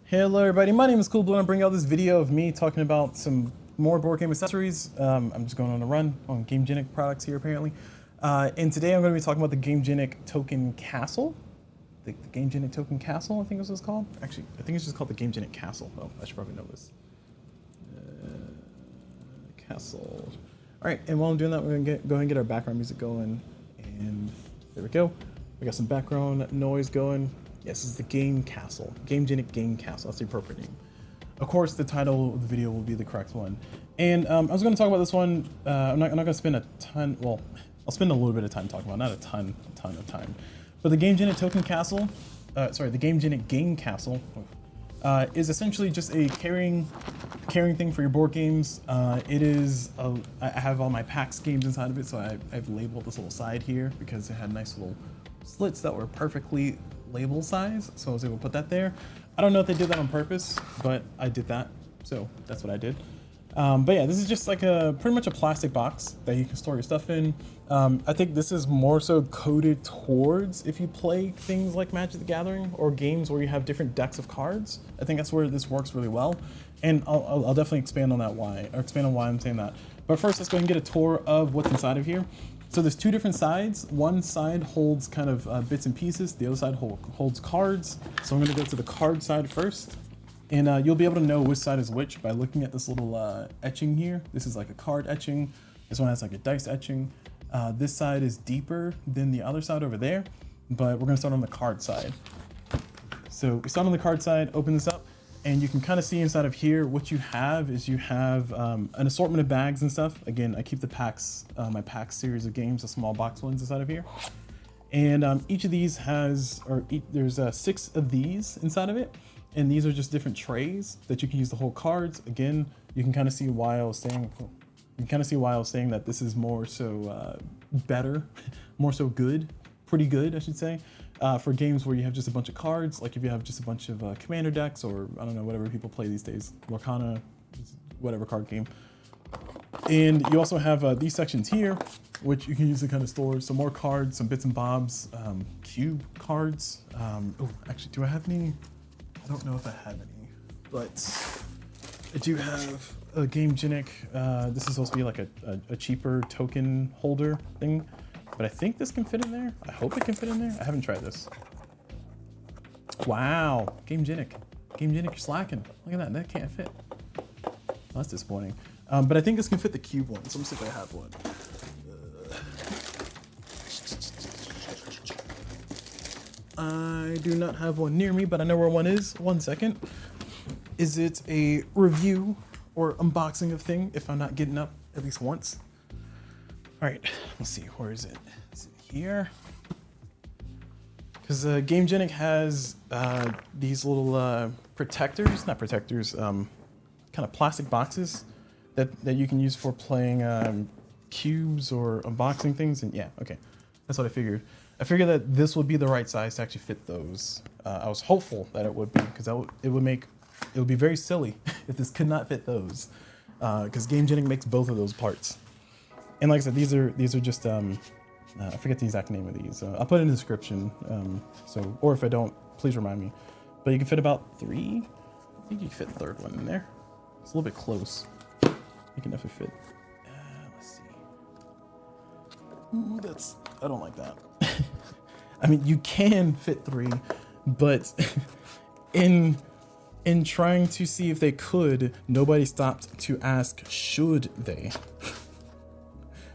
Hello everybody, my name is CulBlu and I'm bringing out this video of me talking about some more board game accessories. I'm just going on a run on Gamegenic products here apparently. And today I'm going to be talking about the Gamegenic Token Castle. The Gamegenic Token Castle, I think is what it's called. Actually, I think it's just called the Gamegenic Castle. Oh, I should probably know this. Castle. Alright, and while I'm doing that, we're going to go ahead and get our background music going. And there we go. We got some background noise going. Yes, this is the Game Castle. Gamegenic Game Castle, that's the appropriate name. Of course, the title of the video will be the correct one. And I was going to talk about this one. I'm not going to spend a ton, well, I'll spend a little bit of time talking about, not a ton of time. But the Gamegenic Token Castle, the Gamegenic Game Castle is essentially just a carrying thing for your board games. It is, I have all my PAX games inside of it, so I've labeled this little side here because it had nice little slits that were perfectly label size, so I was able to put that there. I don't know if they did that on purpose, but I did that, so that's what I did. But yeah, this is just like pretty much a plastic box that you can store your stuff in. I think this is more so coded towards if you play things like Magic the Gathering or games where you have different decks of cards. I think that's where this works really well, and I'll definitely expand on why I'm saying that. But first, let's go ahead and get a tour of what's inside of here. So there's two different sides. One side holds kind of bits and pieces. The other side holds cards. So I'm going to go to the card side first. And you'll be able to know which side is which by looking at this little etching here. This is like a card etching. This one has like a dice etching. This side is deeper than the other side over there, but we're going to start on the card side. So we start on the card side, open this up, and you can kind of see inside of here what you have is you have an assortment of bags and stuff. Again, I keep the PAX, my PAX series of games, the small box ones inside of here. And each of these has, there's 6 of these inside of it. And these are just different trays that you can use to hold cards. Again, you can kind of see why I was saying, that this is more so better, more so good, pretty good, I should say. For games where you have just a bunch of cards, like if you have just a bunch of commander decks, or I don't know, whatever people play these days, Lorcana, whatever card game. And you also have these sections here, which you can use to kind of store some more cards, some bits and bobs, cube cards. Oh, actually, do I have any? I don't know if I have any, but I do have a Gamegenic. This is supposed to be like a cheaper token holder thing. But I think this can fit in there. I hope it can fit in there. I haven't tried this. Wow, Gamegenic. Gamegenic, you're slacking. Look at that, that can't fit. Well, that's disappointing. But I think this can fit the cube one, so let me see if I have one. I do not have one near me, but I know where one is. 1 second. Is it a review or unboxing of thing if I'm not getting up at least once? All right, let's see, where is it? Is it here? Because Gamegenic has these little protectors, not protectors, kind of plastic boxes that you can use for playing cubes or unboxing things. And yeah, okay, that's what I figured. I figured that this would be the right size to actually fit those. I was hopeful that it would be, because it would be very silly if this could not fit those, because Gamegenic makes both of those parts. And like I said, these are just, I forget the exact name of these. I'll put it in the description. Or if I don't, please remind me. But you can fit about 3. I think you can fit the third one in there. It's a little bit close. You can definitely fit. Let's see. Ooh, I don't like that. I mean, you can fit 3, but in trying to see if they could, nobody stopped to ask, should they?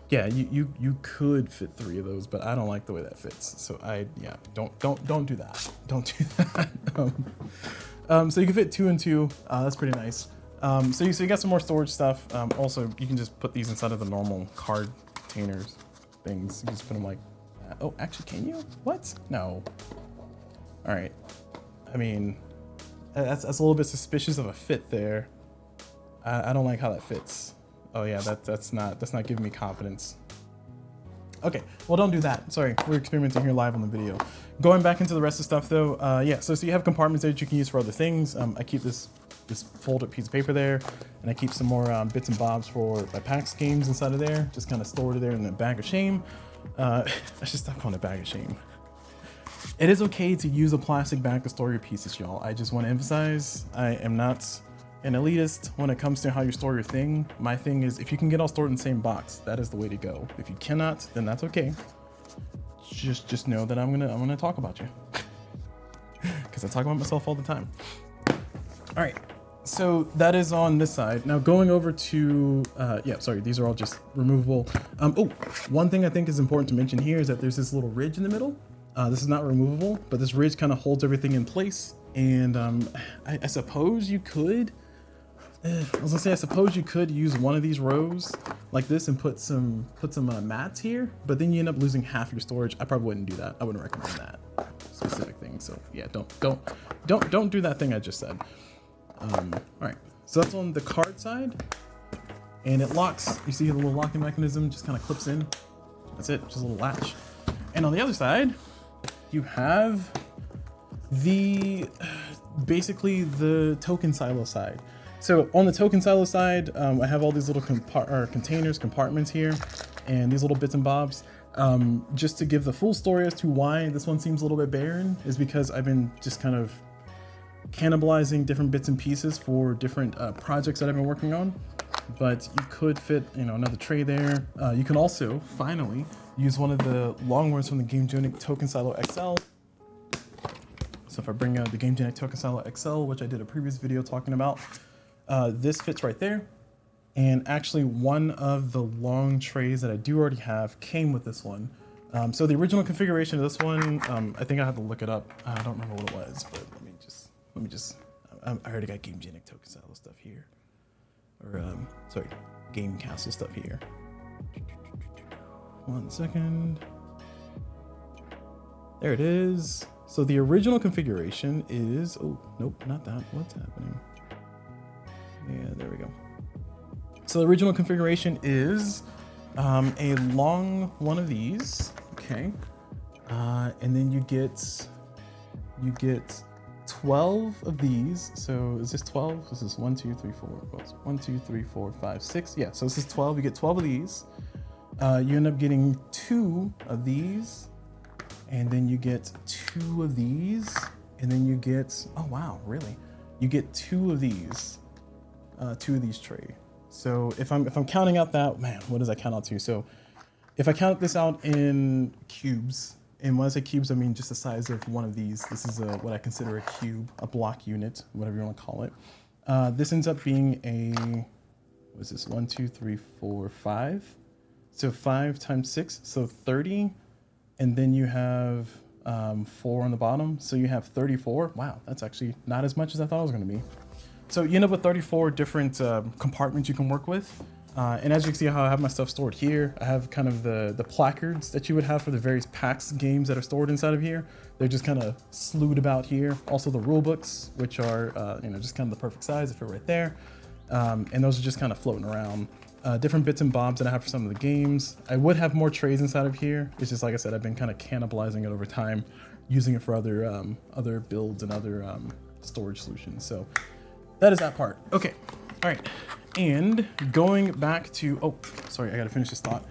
Yeah, you could fit 3 of those, but I don't like the way that fits. So don't do that. Don't do that. So you can fit 2 and 2. That's pretty nice. So you got some more storage stuff. Also, you can just put these inside of the normal card containers things. You just put them like that. Oh, actually, can you? What? No. All right. I mean, that's a little bit suspicious of a fit there. I don't like how that fits. Oh yeah, that's not giving me confidence. Okay, well don't do that. Sorry, we're experimenting here live on the video. Going back into the rest of the stuff though, yeah. So you have compartments there that you can use for other things. I keep this folded piece of paper there, and I keep some more bits and bobs for my PAX games inside of there. Just kind of stored there in a bag of shame. I should stop calling it a bag of shame. It is okay to use a plastic bag to store your pieces, y'all. I just want to emphasize, I am not an elitist when it comes to how you store your thing. My thing is, if you can get all stored in the same box, that is the way to go. If you cannot, then that's okay. Just know that I'm gonna talk about you, because I talk about myself all the time. All right, so that is on this side. Now going over to, yeah, sorry, these are all just removable. Oh, one thing I think is important to mention here is that there's this little ridge in the middle. This is not removable, but this ridge kind of holds everything in place. And I suppose you could, I was gonna say, I suppose you could use one of these rows like this and put some mats here, but then you end up losing half your storage. I probably wouldn't do that. I wouldn't recommend that specific thing. So yeah, don't do that thing I just said. All right, so that's on the card side, and it locks. You see the little locking mechanism just kind of clips in. That's it, just a little latch. And on the other side, you have basically the token silo side. So on the token silo side, I have all these little containers, compartments here, and these little bits and bobs. Just to give the full story as to why this one seems a little bit barren is because I've been just kind of cannibalizing different bits and pieces for different projects that I've been working on. But you could fit, another tray there. You can also finally use one of the long ones from the Gamegenic Token Silo XL. So if I bring out the Gamegenic Token Silo XL, which I did a previous video talking about, this fits right there. And actually one of the long trays that I do already have came with this one. So the original configuration of this one, I think I have to look it up. I don't remember what it was, but let me just, I already got Gamegenic Token Silo stuff here. Or, sorry, Game Castle stuff here. 1 second. There it is. So the original configuration is, oh, nope, not that. What's happening? Yeah, there we go. So the original configuration is a long one of these, okay? And then you get 12 of these. So is this 12? This is 1, 2, 3, 4. 1, 2, 3, 4, 5, 6. Yeah, so this is 12. You get 12 of these. You end up getting 2 of these. And then you get 2 of these. And then you get, oh wow, really? You get 2 of these. 2 of these tray. So if I'm counting out that, man, what does that count out to? So if I count this out in cubes, and when I say cubes, I mean just the size of one of these. This is what I consider a cube, a block unit, whatever you want to call it. This ends up being a, what is this? 1, 2, 3, 4, 5. So 5 times 6, so 30. And then you have 4 on the bottom. So you have 34. Wow, that's actually not as much as I thought it was going to be. So you end up with 34 different compartments you can work with. And as you can see how I have my stuff stored here, I have kind of the placards that you would have for the various PAX games that are stored inside of here. They're just kind of slewed about here. Also the rule books, which are just kind of the perfect size, they fit right there. And those are just kind of floating around. Different bits and bobs that I have for some of the games. I would have more trays inside of here. It's just, like I said, I've been kind of cannibalizing it over time, using it for other builds and other storage solutions. So that is that part. Okay, all right. And going back to, oh, sorry, I gotta finish this thought.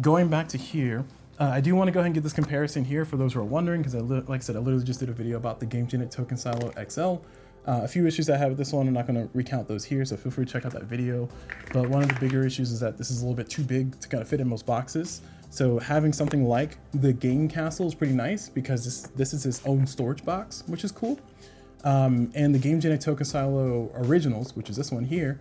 Going back to here, I do want to go ahead and get this comparison here for those who are wondering, because like I said, I literally just did a video about the Gamegenic Token Silo XL. A few issues I have with this one, I'm not going to recount those here, so feel free to check out that video. But one of the bigger issues is that this is a little bit too big to kind of fit in most boxes. So having something like the Game Castle is pretty nice, because this is its own storage box, which is cool. And the Gamegenic Token Silo Originals, which is this one here,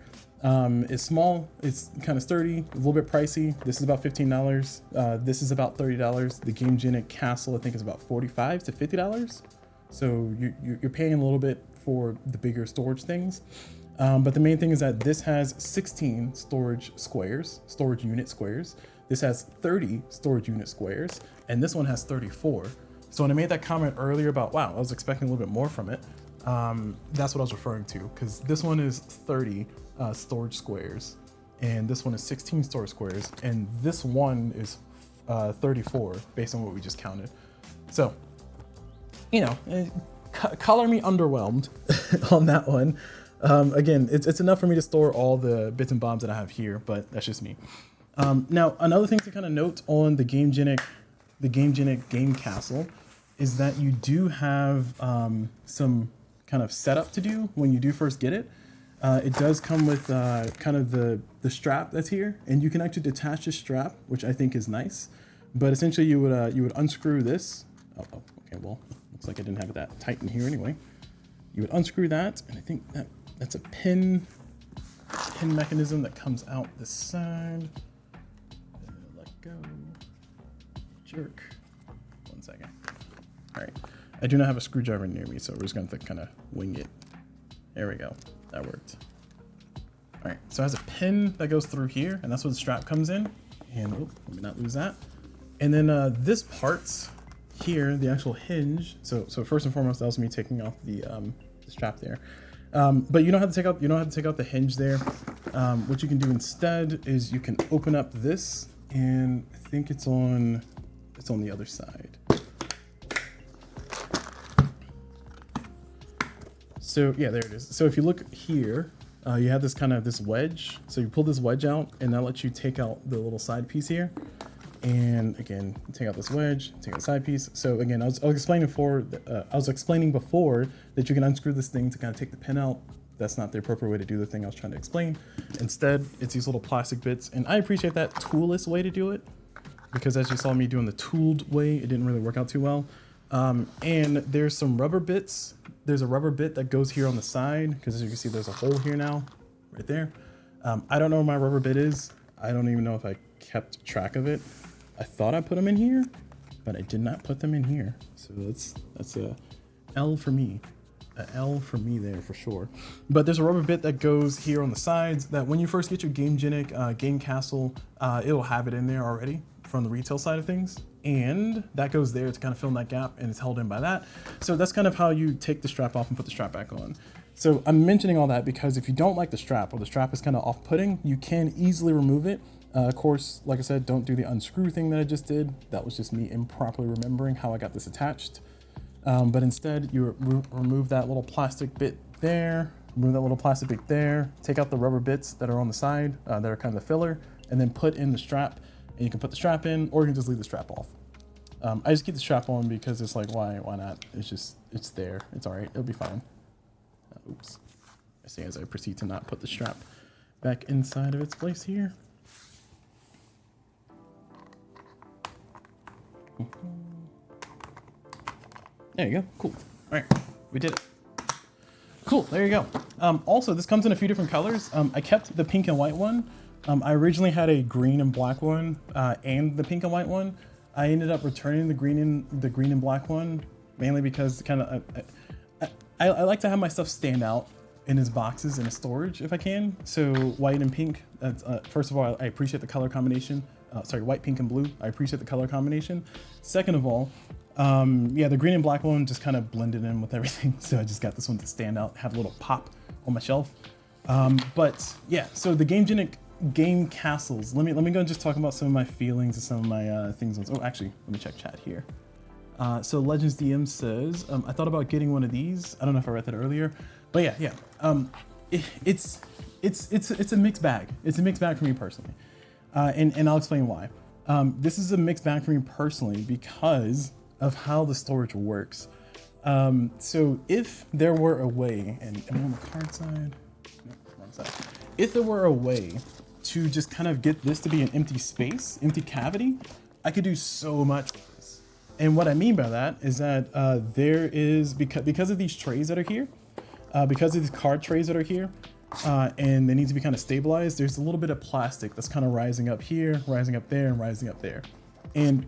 is small, it's kind of sturdy, a little bit pricey. This is about $15. This is about $30. The Gamegenic Castle, I think, is about $45 to $50. So you're paying a little bit for the bigger storage things. But the main thing is that this has 16 storage unit squares. This has 30 storage unit squares, and this one has 34. So when I made that comment earlier about, wow, I was expecting a little bit more from it, that's what I was referring to, because this one is 30 storage squares, and this one is 16 storage squares, and this one is 34 based on what we just counted. So, color me underwhelmed on that one. Again, it's enough for me to store all the bits and bobs that I have here, but that's just me. Now, another thing to kind of note on the Gamegenic Game Castle is that you do have some kind of setup to do when you do first get it. It does come with kind of the strap that's here, and you can actually detach the strap, which I think is nice. But essentially, you would unscrew this. Oh, okay. Well, looks like I didn't have that tight in here anyway. You would unscrew that, and I think that's a pin mechanism that comes out the side. Let go. Jerk. 1 second. All right. I do not have a screwdriver near me, so we're just going to kind of wing it. There we go. That worked. All right. So it has a pin that goes through here, and that's where the strap comes in. And let me not lose that. And then this part here, the actual hinge. So first and foremost, that was me taking off the strap there. But you don't have to take out the hinge there. What you can do instead is you can open up this, and I think it's on the other side. So yeah, there it is. So if you look here, you have this wedge. So you pull this wedge out, and that lets you take out the little side piece here. And again, take out this wedge, take out the side piece. So again, I was explaining before that you can unscrew this thing to kind of take the pin out. That's not the appropriate way to do the thing I was trying to explain. Instead, it's these little plastic bits, and I appreciate that toolless way to do it, because as you saw me doing the tooled way, it didn't really work out too well. And there's some rubber bits. There's a rubber bit that goes here on the side, because as you can see, there's a hole here now, right there. I don't know where my rubber bit is. I don't even know if I kept track of it. I thought I put them in here, but I did not put them in here. So that's a L for me. A L for me there for sure. But there's a rubber bit that goes here on the sides that when you first get your Gamegenic Game Castle, it'll have it in there already from the retail side of things. And that goes there to kind of fill in that gap, and it's held in by that. So that's kind of how you take the strap off and put the strap back on. So I'm mentioning all that because if you don't like the strap, or the strap is kind of off-putting, you can easily remove it. Of course, like I said, don't do the unscrew thing that I just did. That was just me improperly remembering how I got this attached. But instead, you remove that little plastic bit there, take out the rubber bits that are on the side that are kind of the filler, and then put in the strap. And you can put the strap in, or you can just leave the strap off. I just keep the strap on because it's like, why not? It's there. It's all right. It'll be fine. Oops. I see as I proceed to not put the strap back inside of its place here. There you go. Cool. All right, we did it. Cool. There you go. Also, this comes in a few different colors. I kept the pink and white one. I originally had a green and black one and the pink and white one. I ended up returning the green and black one mainly because kind of I like to have my stuff stand out in its boxes in a storage if I can. So white and pink. First of all, I appreciate the color combination. Sorry, white, pink, and blue. I appreciate the color combination. Second of all, yeah, the green and black one just kind of blended in with everything. So I just got this one to stand out, have a little pop on my shelf. But yeah, so the Gamegenic Game Castles. Let me go and just talk about some of my feelings and some of my things. Oh, actually, let me check chat here. So Legends DM says, I thought about getting one of these. I don't know if I read that earlier, but yeah. It's a mixed bag. It's a mixed bag for me personally. And I'll explain why. This is a mixed bag for me personally because of how the storage works. So if there were a way, and am I on the card side? No, wrong side. If there were a way to just kind of get this to be an empty space, empty cavity, I could do so much with this. And what I mean by that is that there is, because of these trays that are here, because of these card trays that are here, and they need to be kind of stabilized, there's a little bit of plastic that's kind of rising up here, rising up there, and rising up there. And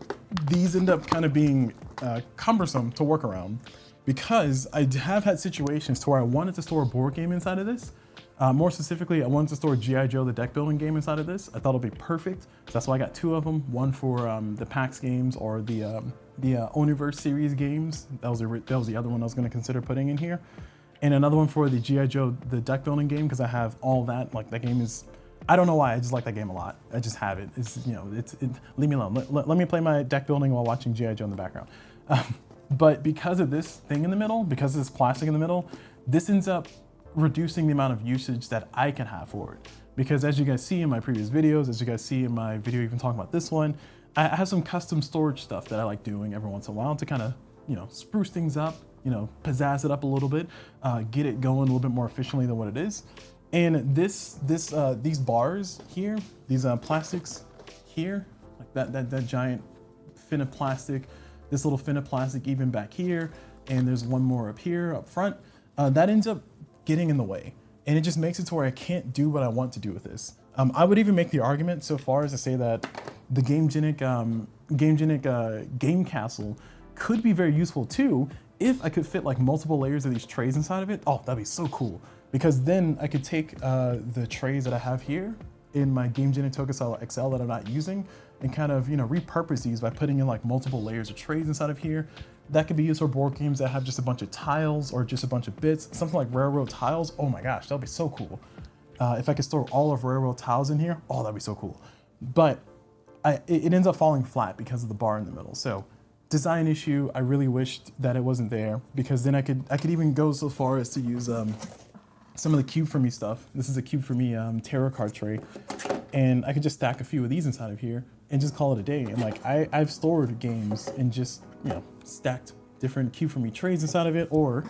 these end up kind of being cumbersome to work around because I have had situations to where I wanted to store a board game inside of this. More specifically, I wanted to store G.I. Joe, the deck building game inside of this. I thought it'd be perfect. So that's why I got two of them. One for the PAX games or the Oniverse series games. That was the other one I was going to consider putting in here. And another one for the G.I. Joe, the deck building game, because I have all that. Like that game is, I don't know why, I just like that game a lot. I just have it. It's, you know, leave me alone. Let me play my deck building while watching G.I. Joe in the background. But because of this thing in the middle, because of this plastic in the middle, this ends up reducing the amount of usage that I can have for it. Because as you guys see in my previous videos, as you guys see in my video even talking about this one, I have some custom storage stuff that I like doing every once in a while to kind of spruce things up, pizzazz it up a little bit, get it going a little bit more efficiently than what it is. And these bars here, these plastics here, like that giant fin of plastic, this little fin of plastic even back here, and there's one more up here up front, that ends up getting in the way. And it just makes it to where I can't do what I want to do with this. I would even make the argument so far as to say that the Gamegenic Game Castle could be very useful too if I could fit like multiple layers of these trays inside of it. Oh, that'd be so cool. Because then I could take the trays that I have here in my Gamegenic Tokusattel XL that I'm not using and kind of repurpose these by putting in like multiple layers of trays inside of here. That could be used for board games that have just a bunch of tiles or just a bunch of bits, something like railroad tiles. Oh my gosh, that'd be so cool. If I could store all of railroad tiles in here, oh, that'd be so cool. But it ends up falling flat because of the bar in the middle. So design issue, I really wished that it wasn't there, because then I could even go so far as to use some of the Cube for Me stuff. This is a Cube for Me tarot card tray. And I could just stack a few of these inside of here and just call it a day. And like I've stored games and just stacked different Cube for Me trays inside of it, or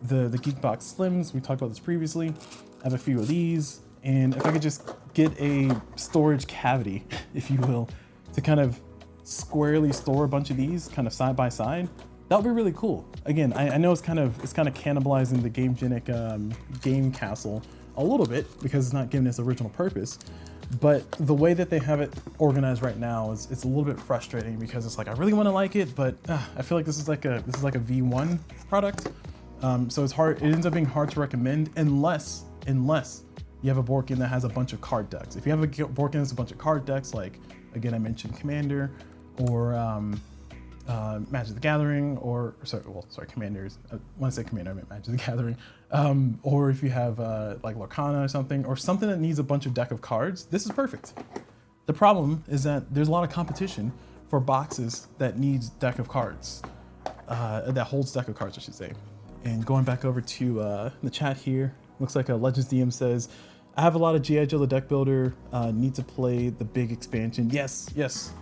the Geekbox Slims. We talked about this previously. I have a few of these, and if I could just get a storage cavity, if you will, to kind of squarely store a bunch of these kind of side by side, that would be really cool. Again, I know it's kind of cannibalizing the Gamegenic Game Castle a little bit because it's not giving its original purpose. But the way that they have it organized right now it's a little bit frustrating, because it's like I really want to like it, but I feel like this is like a V1 product. So it's hard. It ends up being hard to recommend unless you have a board game that has a bunch of card decks. If you have a board game that's a bunch of card decks, like again I mentioned Commander or Magic the Gathering, or sorry, Commanders. When I say Commander, I meant Magic the Gathering. Or if you have like Lorcana or something that needs a bunch of deck of cards, this is perfect. The problem is that there's a lot of competition for boxes that needs deck of cards, that holds deck of cards, I should say. And going back over to the chat here, looks like Legends DM says, I have a lot of G.I. Joe the deck builder, need to play the big expansion. Yes.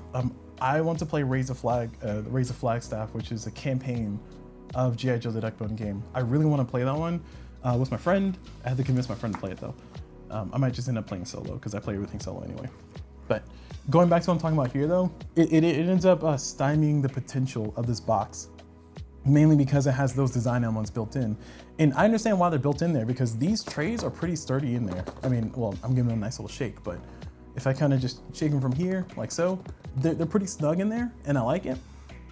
I want to play Raise the Flagstaff, which is a campaign of G.I. Joe the deck building game. I really want to play that one with my friend. I had to convince my friend to play it though. I might just end up playing solo because I play everything solo anyway. But going back to what I'm talking about here though, it ends up stymieing the potential of this box, mainly because it has those design elements built in. And I understand why they're built in there, because these trays are pretty sturdy in there. I mean, well, I'm giving them a nice little shake, but if I kind of just shake them from here, like so, they're pretty snug in there, and I like it.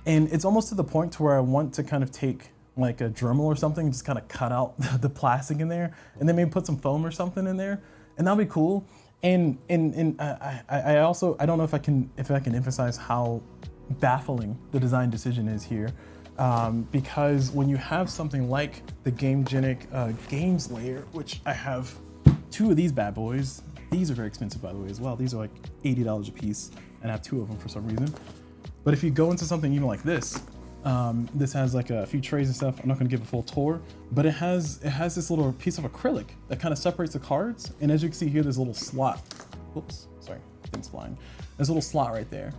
And it's almost to the point to where I want to kind of take like a Dremel or something and just kind of cut out the plastic in there, and then maybe put some foam or something in there, and that'll be cool. And I also, I don't know if I can emphasize how baffling the design decision is here. Because when you have something like the Gamegenic Games layer, which I have two of these bad boys. These are very expensive, by the way, as well. These are like $80 a piece, and I have two of them for some reason. But if you go into something even like this, this has like a few trays and stuff. I'm not gonna give a full tour, but it has this little piece of acrylic that kind of separates the cards. And as you can see here, there's a little slot. Whoops, sorry, thing's flying. There's a little slot right there.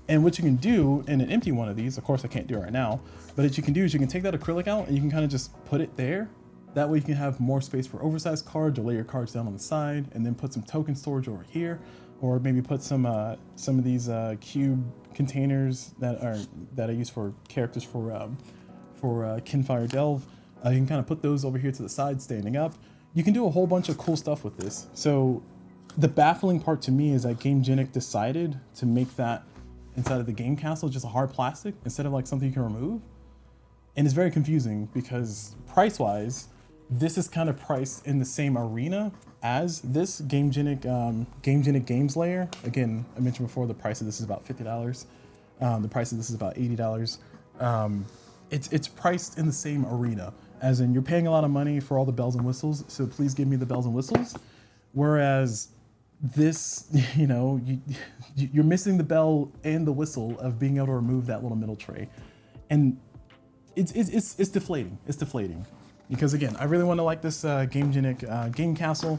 And what you can do in an empty one of these, of course I can't do it right now, but what you can do is you can take that acrylic out and you can kind of just put it there. That way you can have more space for oversized cards, or lay your cards down on the side and then put some token storage over here, or maybe put some of these cube containers that I use for characters for Kinfire Delve. You can kind of put those over here to the side standing up. You can do a whole bunch of cool stuff with this. So the baffling part to me is that Gamegenic decided to make that inside of the game castle just a hard plastic instead of like something you can remove. And it's very confusing because price-wise, this is kind of priced in the same arena as this Gamegenic Games layer. Again, I mentioned before the price of this is about $50. The price of this is about $80. It's priced in the same arena, as in you're paying a lot of money for all the bells and whistles, so please give me the bells and whistles. Whereas this, you're missing the bell and the whistle of being able to remove that little middle tray. And it's deflating. It's deflating. Because again, I really want to like this Gamegenic Game Castle.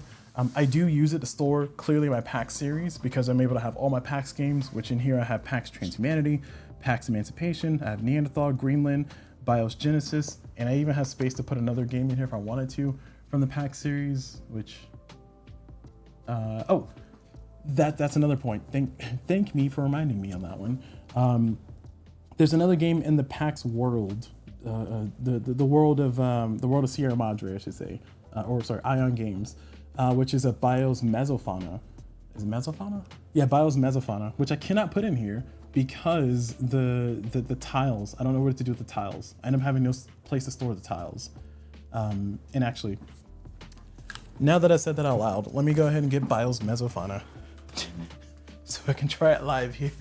I do use it to store clearly my PAX series because I'm able to have all my PAX games, which in here I have PAX Transhumanity, PAX Emancipation, I have Neanderthal, Greenland, BIOS Genesis, and I even have space to put another game in here if I wanted to from the pack series, which, oh, that's another point. Thank me for reminding me on that one. There's another game in the PAX world, the world of Sierra Madre, I should say, or sorry, Ion Games, which is a BIOS Mesofauna. Is it Mesofauna? Yeah, BIOS Mesofauna, which I cannot put in here because the tiles. I don't know what to do with the tiles. I end up having no place to store the tiles. And actually, now that I said that out loud, let me go ahead and get BIOS Mesofauna so I can try it live here.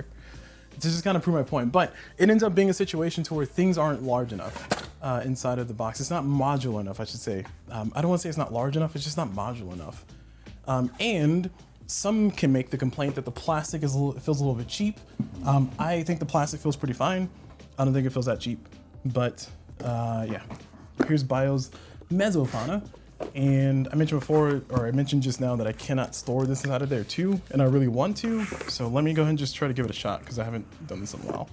To just kind of prove my point, but it ends up being a situation to where things aren't large enough inside of the box. It's not modular enough, I should say. I don't want to say it's not large enough, it's just not modular enough. And some can make the complaint that the plastic feels a little bit cheap. I think the plastic feels pretty fine. I don't think it feels that cheap, but yeah. Here's BIOS Mesofauna. And I mentioned before, or I mentioned just now, that I cannot store this inside of there too, and I really want to. So let me go ahead and just try to give it a shot because I haven't done this in a while.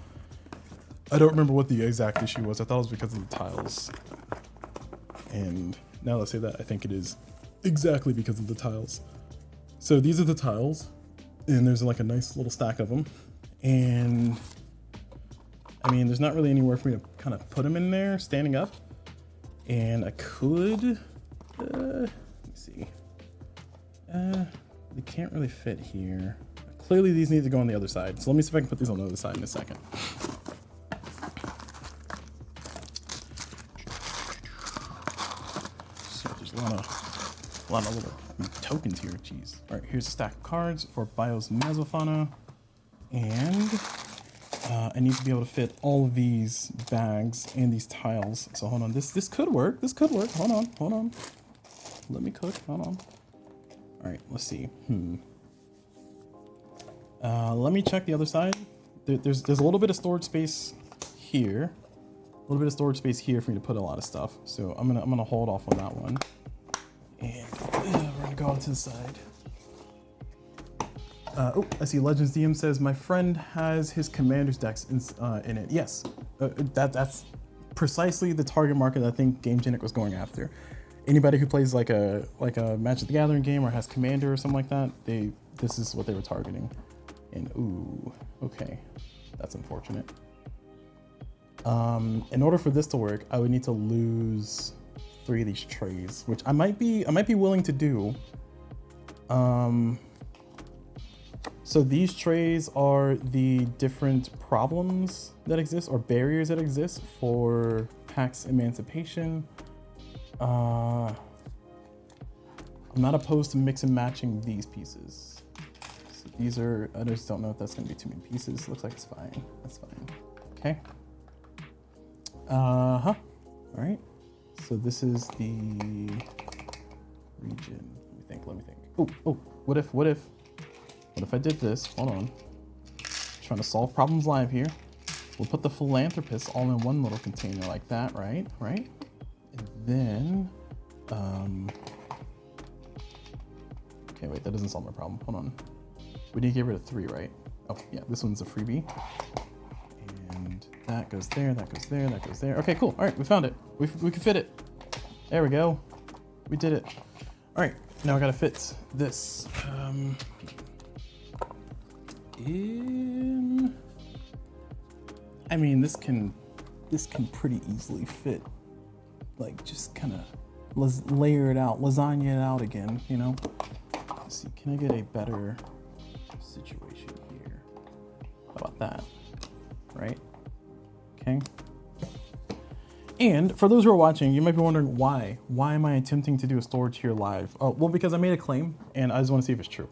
I don't remember what the exact issue was. I thought it was because of the tiles. And now that I say that, I think it is exactly because of the tiles. So these are the tiles, and there's like a nice little stack of them. And I mean, there's not really anywhere for me to kind of put them in there standing up. And I could, let me see. They can't really fit here. Clearly these need to go on the other side. So let me see if I can put these on the other side in a second. So there's a lot of little tokens here, jeez. All right, here's a stack of cards for BIOS Mesofauna. And I need to be able to fit all of these bags and these tiles. So hold on, this could work. This could work. Hold on. Let me cook. Hold on. All right, let's see. Let me check the other side. There's a little bit of storage space here. A little bit of storage space here for me to put a lot of stuff. So I'm gonna hold off on that one. And we're gonna go out to the side. Oh, I see Legends DM says, my friend has his Commander's decks in it. Yes, that's precisely the target market that I think Gamegenic was going after. Anybody who plays like a Magic the Gathering game or has Commander or something like that, this is what they were targeting. And ooh, okay, that's unfortunate. In order for this to work, I would need to lose 3 of these trays, which I might be willing to do. So these trays are the different problems that exist or barriers that exist for PAX Emancipation. I'm not opposed to mix and matching these pieces. So these are, I just don't know if that's gonna be too many pieces. Looks like it's fine, that's fine. Okay. All right. So this is the region. Let me think. Oh, what if I did this? Hold on. Trying to solve problems live here. We'll put the philanthropists all in one little container like that, right? And then, okay, wait, that doesn't solve my problem. Hold on. We need to get rid of 3, right? Oh, yeah, this one's a freebie. And that goes there, that goes there, that goes there. Okay, cool. All right, we found it. We can fit it. There we go. We did it. All right, now I gotta fit this. I mean, this can pretty easily fit. Like, just kind of layer it out, lasagna it out again, you know? Let's see, can I get a better situation here? How about that? Right? Okay. And for those who are watching, you might be wondering why. Why am I attempting to do a storage here live? Oh, well, because I made a claim, and I just want to see if it's true.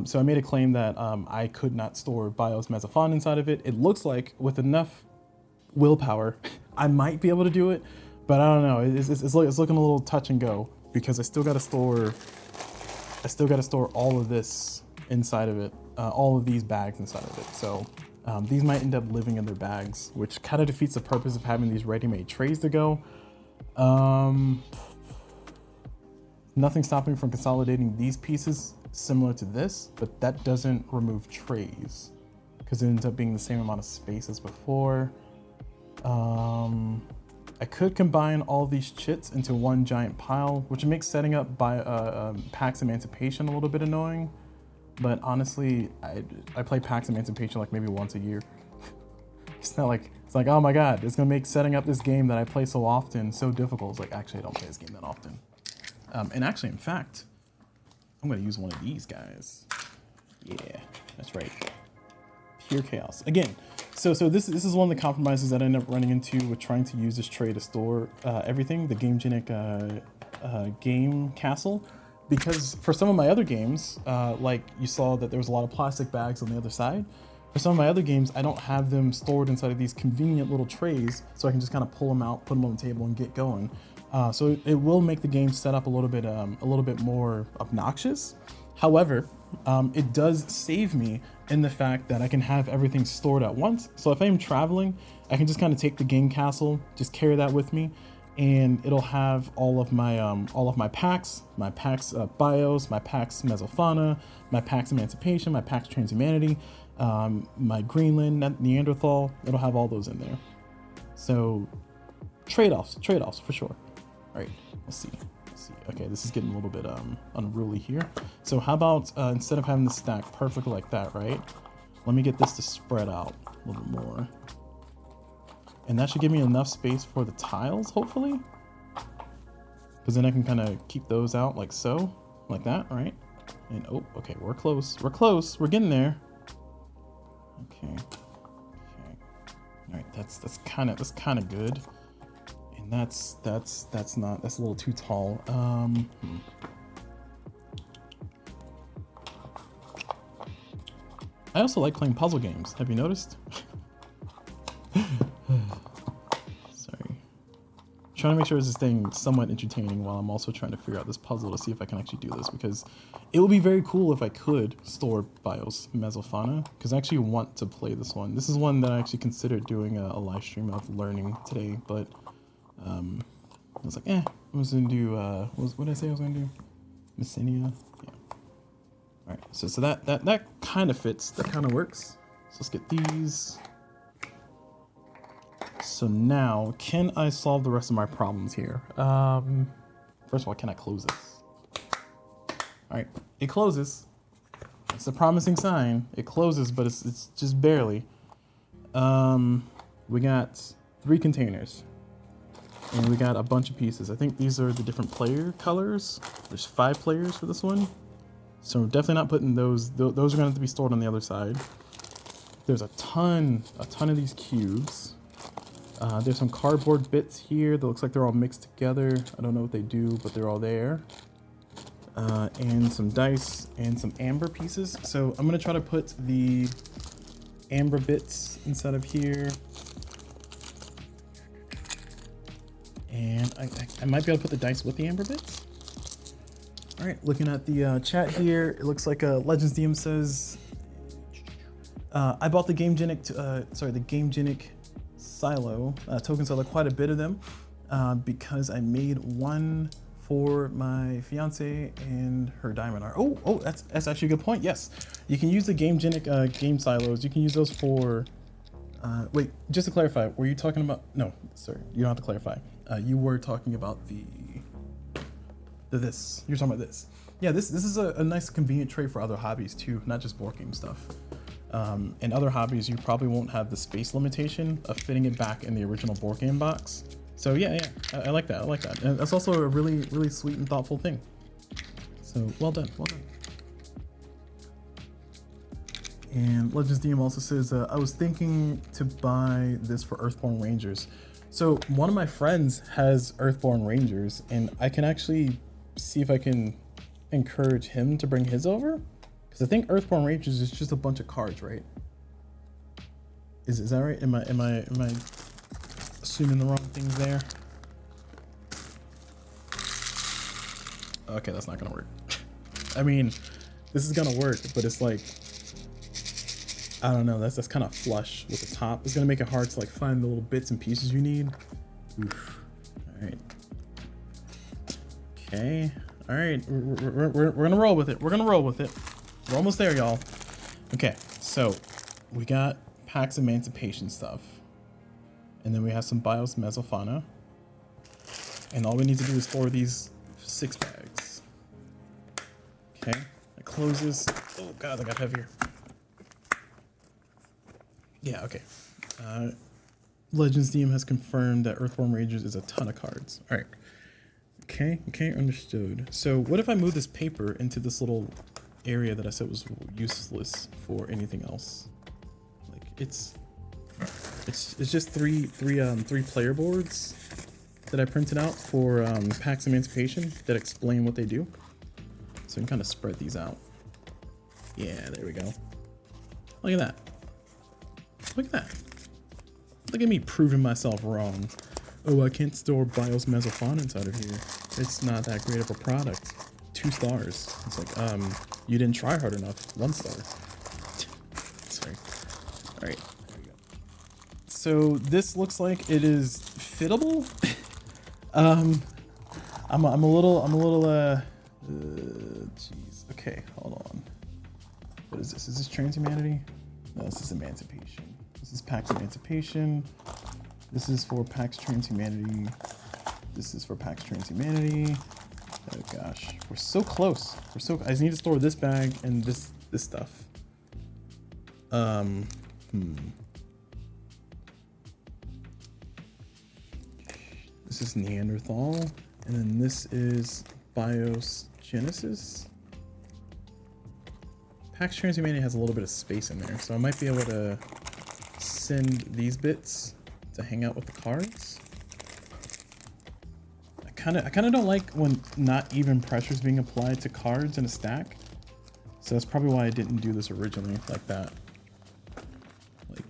So I made a claim that I could not store BIOS Mesofauna inside of it. It looks like with enough willpower, I might be able to do it, but I don't know. It's looking a little touch and go because I still got to store all of this inside of it, all of these bags inside of it. So these might end up living in their bags, which kind of defeats the purpose of having these ready-made trays to go. Nothing stopping me from consolidating these pieces similar to this, but that doesn't remove trays because it ends up being the same amount of space as before. I could combine all these chits into one giant pile, which makes setting up by PAX Emancipation a little bit annoying. But honestly, I play PAX Emancipation like maybe once a year. It's not like, it's like, oh my god, it's gonna make setting up this game that I play so often so difficult. It's like, actually, I don't play this game that often. And actually, in fact, I'm gonna use one of these guys. Yeah, that's right. Pure chaos. Again, so this is one of the compromises that I ended up running into with trying to use this tray to store everything, the Gamegenic Game Castle. Because for some of my other games, like you saw that there was a lot of plastic bags on the other side. For some of my other games, I don't have them stored inside of these convenient little trays, so I can just kind of pull them out, put them on the table, and get going. So it will make the game set up a little bit more obnoxious. However, it does save me in the fact that I can have everything stored at once. So if I'm traveling, I can just kind of take the game castle, just carry that with me, and it'll have all of my packs, bios, my PAX Mesofauna, my PAX Emancipation, my PAX Transhumanity, my Greenland, Neanderthal. It'll have all those in there. So trade-offs for sure. All right, let's see. Okay, this is getting a little bit unruly here. So how about instead of having this stack perfectly like that, right? Let me get this to spread out a little more. And that should give me enough space for the tiles, hopefully. Because then I can kind of keep those out like so, like that, right? And oh, okay, we're close. We're getting there. Okay. All right, that's kind of good. And that's a little too tall. I also like playing puzzle games. Have you noticed? Sorry. Trying to make sure this is staying somewhat entertaining while I'm also trying to figure out this puzzle to see if I can actually do this, because it would be very cool if I could store Bios Mesofauna, because I actually want to play this one. This is one that I actually considered doing a live stream of learning today, but I was like, I was gonna do what did I say I was gonna do? Messenia? Yeah. Alright, so that kind of fits, that kind of works. So let's get these. So now, can I solve the rest of my problems here? First of all, can I close this? Alright, it closes. It's a promising sign. It closes, but it's just barely. We got 3 containers. And we got a bunch of pieces. I think these are the different player colors. There's 5 players for this one. So we're definitely not putting those. Those are going to have to be stored on the other side. There's a ton of these cubes. There's some cardboard bits here that looks like they're all mixed together. I don't know what they do, but they're all there. And some dice and some amber pieces. So I'm going to try to put the amber bits inside of here. And I might be able to put the dice with the amber bits. All right, looking at the chat here, it looks like Legends DM says, I bought the Gamegenic silo, token silo, quite a bit of them, because I made one for my fiance and her diamond art. Oh, that's actually a good point. Yes, you can use the Gamegenic game silos. You can use those for. Wait, just to clarify, were you talking about? No, sorry, you don't have to clarify. You were talking about this. You're talking about this. Yeah, this is a nice convenient tray for other hobbies too, not just board game stuff. In other hobbies, you probably won't have the space limitation of fitting it back in the original board game box. So yeah, I like that. I like that. And that's also a really, really sweet and thoughtful thing. So well done. And Legends DM also says, I was thinking to buy this for Earthborn Rangers. So one of my friends has Earthborn Rangers, and I can actually see if I can encourage him to bring his over. Because I think Earthborn Rangers is just a bunch of cards, right? Is that right? Am I assuming the wrong things there? Okay, that's not gonna work. I mean, this is gonna work, but it's like, I don't know, that's kind of flush with the top. It's gonna make it hard to like find the little bits and pieces you need. Oof. All right. Okay. All right. We're gonna roll with it. We're almost there, y'all. Okay. So we got PAX Emancipation stuff, and then we have some Bios Mesofauna. And all we need to do is store these 6 bags. Okay, it closes. Oh god, that got heavier. Yeah, okay. Legends DM has confirmed that Earthworm Rangers is a ton of cards. All right. Okay, understood. So what if I move this paper into this little area that I said was useless for anything else? Like it's just three player boards that I printed out for PAX Emancipation that explain what they do. So I can kind of spread these out. Yeah, there we go. Look at that. Look at that. Look at me proving myself wrong. Oh, I can't store BIOS Mesofauna inside of here. It's not that great of a product. 2 stars. It's like, you didn't try hard enough. 1 star. Sorry. All right. There we go. So this looks like it is fittable. I'm a little, jeez. Okay, hold on. What is this? Is this Transhumanity? No, this is Emancipation. This is PAX Emancipation. This is for PAX Transhumanity. This is for PAX Transhumanity. Oh gosh, we're so close. I just need to store this bag and this stuff. This is Neanderthal, and then this is BIOS Genesis. PAX Transhumanity has a little bit of space in there, so I might be able to send these bits to hang out with the cards. I kind of don't like when not even pressure is being applied to cards in a stack. So that's probably why I didn't do this originally like that. Like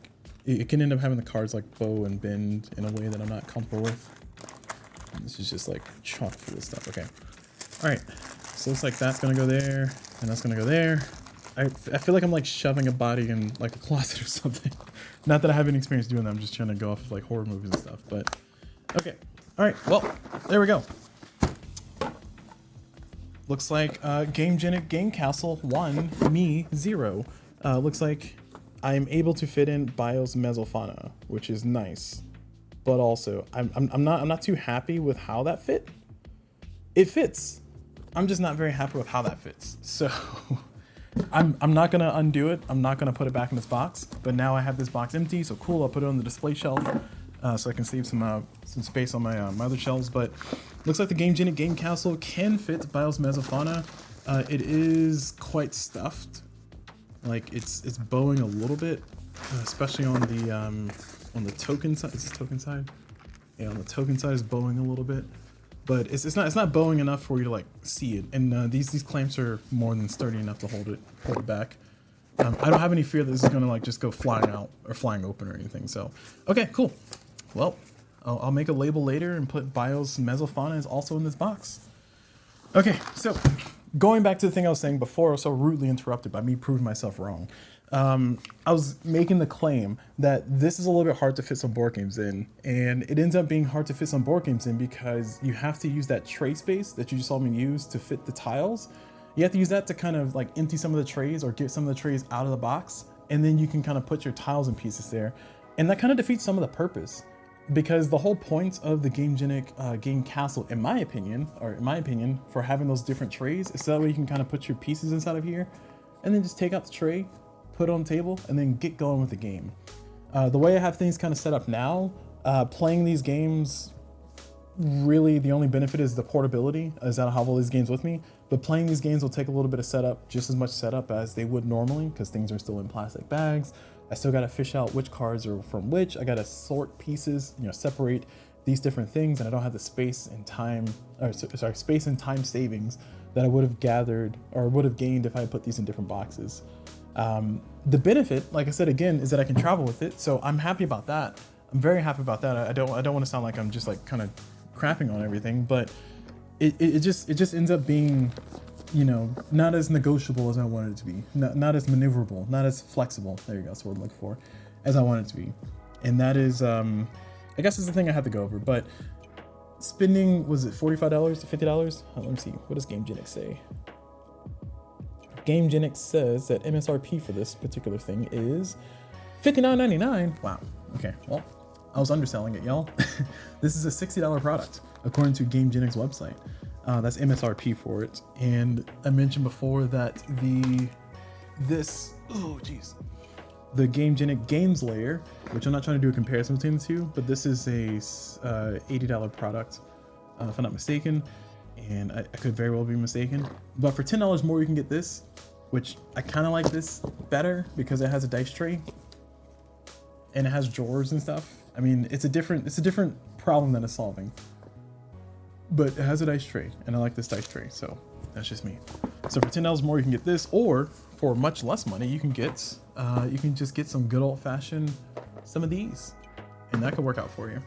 it can end up having the cards like bow and bend in a way that I'm not comfortable with. And this is just like chock full of stuff. Okay. All right. So it's like that's gonna go there, and that's gonna go there. I feel like I'm like shoving a body in like a closet or something. Not that I have any experience doing that. I'm just trying to go off of like horror movies and stuff. But okay. All right. Well, there we go. Looks like Gamegenic Game Castle 1, me 0. Looks like I am able to fit in BIOS Mesofauna, which is nice. But also, I'm not too happy with how that fit. It fits. I'm just not very happy with how that fits. So I'm not gonna undo it. I'm not gonna put it back in this box. But now I have this box empty, so cool. I'll put it on the display shelf so I can save some space on my other shelves. But looks like the Gamegenic Game Castle can fit BIOS Mesofauna. It is quite stuffed. Like it's bowing a little bit, especially on the token side. Is this token side? Yeah, on the token side is bowing a little bit. But it's not bowing enough for you to like see it, and these clamps are more than sturdy enough to hold it back. I don't have any fear that this is gonna like just go flying out or flying open or anything. So, okay, cool. Well, I'll make a label later and put BIOS Mesofauna is also in this box. Okay, so going back to the thing I was saying before, I was so rudely interrupted by me proving myself wrong. I was making the claim that this is a little bit hard to fit some board games in, and it ends up being hard to fit some board games in because you have to use that tray space that you just saw me use to fit the tiles. You have to use that to kind of like empty some of the trays or get some of the trays out of the box, and then you can kind of put your tiles and pieces there. And that kind of defeats some of the purpose, because the whole point of the Gamegenic Game Castle, in my opinion, for having those different trays is so that way you can kind of put your pieces inside of here and then just take out the tray, put it on the table, and then get going with the game. The way I have things kind of set up now, playing these games, really the only benefit is the portability, as I have all these games with me, but playing these games will take a little bit of setup, just as much setup as they would normally, because things are still in plastic bags. I still gotta fish out which cards are from which. I gotta sort pieces, separate these different things, and I don't have the space and time, space and time savings that I would have gathered or would have gained if I put these in different boxes. The benefit, like I said again, is that I can travel with it, so I'm happy about that. I'm very happy about that. I don't want to sound like I'm just like kind of crapping on everything, but it just ends up being, not as negotiable as I wanted it to be, not as maneuverable, not as flexible. There you go, that's what I'm looking for, as I want it to be, and that is, I guess is the thing I had to go over. But spending, was it $45 to $50? Let me see. What does Gamegenic say? Gamegenic says that MSRP for this particular thing is $59.99. Wow. Okay. Well, I was underselling it, y'all. This is a $60 product. according to Gamegenic's website. That's MSRP for it. And I mentioned before that the Gamegenic Games layer, which I'm not trying to do a comparison between the two, but this is a $80 product, if I'm not mistaken, and I could very well be mistaken. But for $10 more, you can get this, which I kind of like this better because it has a dice tray and it has drawers and stuff. I mean, it's a different problem that it's solving, but it has a dice tray, and I like this dice tray, so that's just me. So for $10 more, you can get this, or for much less money, you can just get some good old-fashioned some of these, and that could work out for you.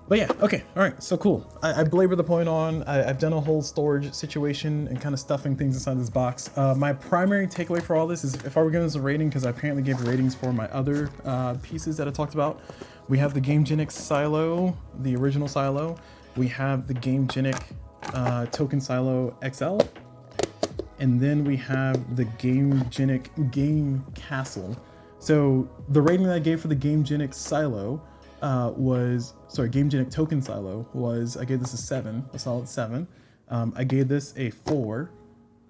But yeah, okay, all right, so cool. I belabored the point on. I've done a whole storage situation and kind of stuffing things inside this box. My primary takeaway for all this is, if I were giving this a rating, because I apparently gave ratings for my other pieces that I talked about, we have the Gamegenic silo, the original silo. We have the Gamegenic token silo XL, and then we have the Gamegenic Game Castle. So the rating that I gave for the Gamegenic silo Gamegenic token silo was, I gave this a 7, a solid 7. I gave this a 4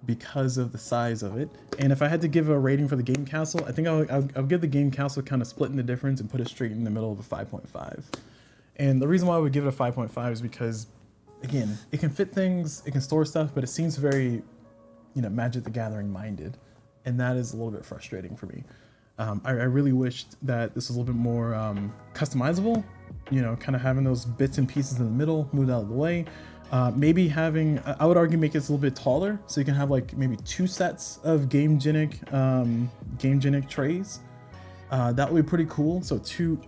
because of the size of it. And if I had to give a rating for the Game Castle, I think I'll give the Game Castle kind of splitting the difference and put it straight in the middle of a 5.5. And the reason why I would give it a 5.5 is because, again, it can fit things, it can store stuff, but it seems very, Magic the Gathering minded. And that is a little bit frustrating for me. I really wished that this was a little bit more customizable, kind of having those bits and pieces in the middle moved out of the way. Maybe having, I would argue, make it a little bit taller, so you can have like maybe 2 sets of Gamegenic trays. That would be pretty cool. So two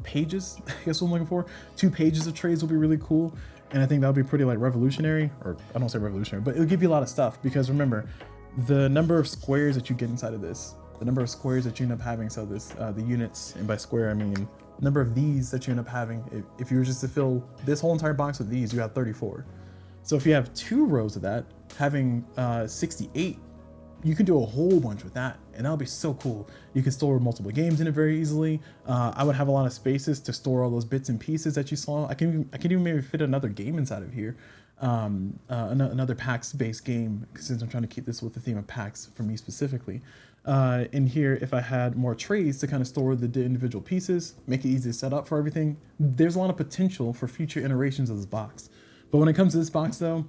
pages, I guess what I'm looking for. 2 pages of trays would be really cool. And I think that would be pretty like revolutionary, or I don't say revolutionary, but it would give you a lot of stuff, because remember, the number of squares that you get inside of this, the number of squares that you end up having, so this, the units, and by square I mean number of these that you end up having, if you were just to fill this whole entire box with these, you have 34. So if you have 2 rows of that, having 68, you can do a whole bunch with that, and that'll be so cool. You can store multiple games in it very easily. I would have a lot of spaces to store all those bits and pieces that you saw. I can even maybe fit another game inside of here. Another PAX-based game, since I'm trying to keep this with the theme of PAX for me specifically. In here, if I had more trays to kind of store the individual pieces, make it easy to set up for everything, there's a lot of potential for future iterations of this box. But when it comes to this box, though,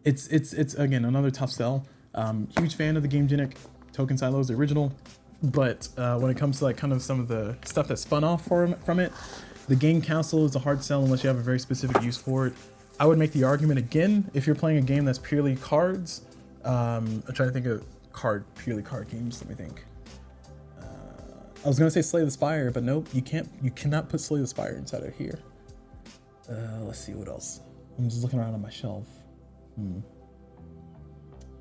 it's again another tough sell. Huge fan of the Gamegenic token silos, the original, but when it comes to like kind of some of the stuff that spun off from it, the Game Castle is a hard sell unless you have a very specific use for it. I would make the argument again, if you're playing a game that's purely cards. I'm trying to think of purely card games. Let me think. I was gonna say Slay the Spire, but nope, you cannot put Slay the Spire inside of here. Let's see what else. I'm just looking around on my shelf.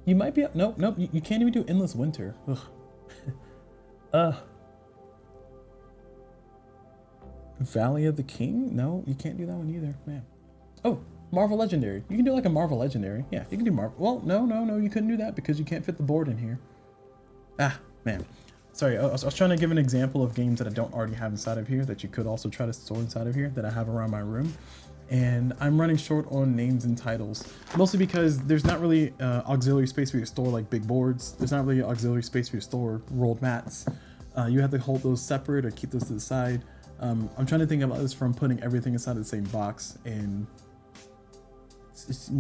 You might be, nope, you can't even do Endless Winter. Ugh. Valley of the King? No, you can't do that one either, man. Oh, Marvel Legendary. You can do like a Marvel Legendary. Yeah, you can do Marvel. Well, no, you couldn't do that because you can't fit the board in here. Ah, man. Sorry, I was trying to give an example of games that I don't already have inside of here that you could also try to store inside of here that I have around my room. And I'm running short on names and titles, mostly because there's not really auxiliary space for you to store like big boards. There's not really auxiliary space for you to store rolled mats. You have to hold those separate or keep those to the side. I'm trying to think about this from putting everything inside of the same box, and it's just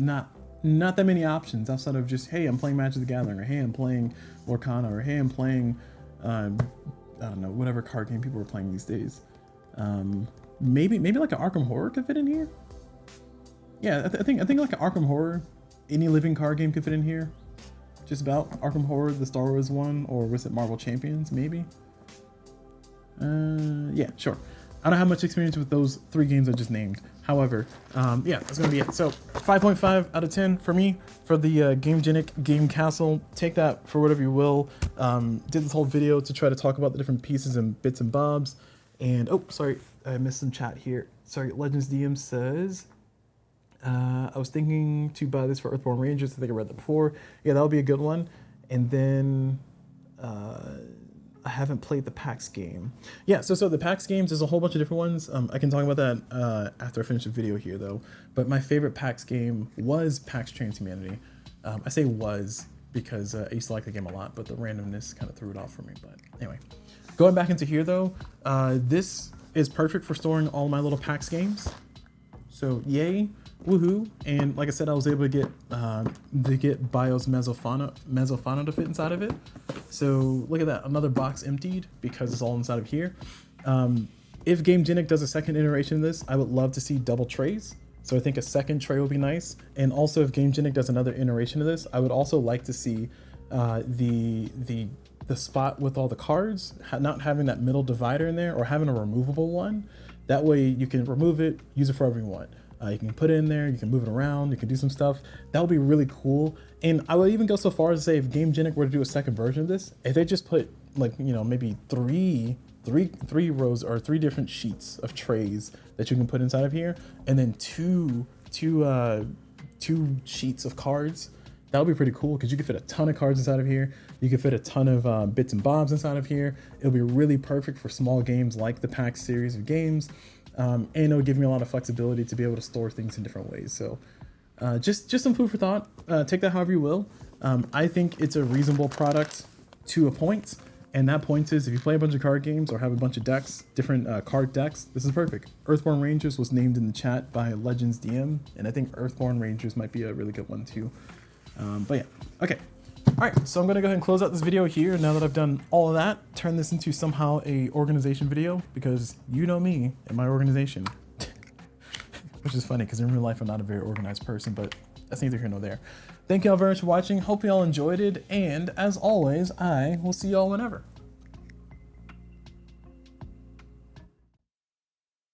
not that many options outside of just, hey, I'm playing Magic the Gathering, or hey, I'm playing Lorcana, or hey, I'm playing I don't know, whatever card game people are playing these days. Maybe like an Arkham Horror could fit in here. Yeah, I think like an Arkham Horror, any living card game could fit in here. Just about Arkham Horror, the Star Wars one, or was it Marvel Champions? Maybe. Yeah, sure. I don't have much experience with those 3 games I just named. However, yeah, that's gonna be it. So 5.5 out of 10 for me for the Gamegenic Game Castle. Take that for whatever you will. Did this whole video to try to talk about the different pieces and bits and bobs. And oh, sorry, I missed some chat here. Sorry, Legends DM says, I was thinking to buy this for Earthborn Rangers. I think I read that before. Yeah, that'll be a good one. And then I haven't played the PAX game. Yeah, so the PAX games, there's a whole bunch of different ones. I can talk about that after I finish the video here, though. But my favorite PAX game was PAX Transhumanity. I say was because I used to like the game a lot, but the randomness kind of threw it off for me. But anyway, going back into here, though, this is perfect for storing all my little PAX games. So yay, woohoo! And like I said, I was able to get BIOS Mesofauna to fit inside of it. So look at that, another box emptied because it's all inside of here. If Gamegenic does a second iteration of this, I would love to see double trays. So I think a second tray would be nice. And also if Gamegenic does another iteration of this, I would also like to see the spot with all the cards, not having that middle divider in there, or having a removable one. That way you can remove it, use it for whatever you want. You can put it in there, you can move it around, you can do some stuff. That would be really cool. And I would even go so far as to say if Gamegenic were to do a second version of this, if they just put like, you know, maybe three rows or 3 different sheets of trays that you can put inside of here, and then two sheets of cards, that would be pretty cool because you could fit a ton of cards inside of here. You could fit a ton of bits and bobs inside of here. It'll be really perfect for small games like the PAX series of games. And it would give me a lot of flexibility to be able to store things in different ways. So just some food for thought. Take that however you will. I think it's a reasonable product to a point. And that point is if you play a bunch of card games or have a bunch of decks, different card decks, this is perfect. Earthborn Rangers was named in the chat by Legends DM. And I think Earthborn Rangers might be a really good one too. But yeah, okay. All right, so I'm gonna go ahead and close out this video here now that I've done all of that, turn this into somehow a organization video because you know me and my organization, which is funny because in real life I'm not a very organized person, but that's neither here nor there. Thank you all very much for watching. Hope you all enjoyed it. And as always, I will see y'all whenever.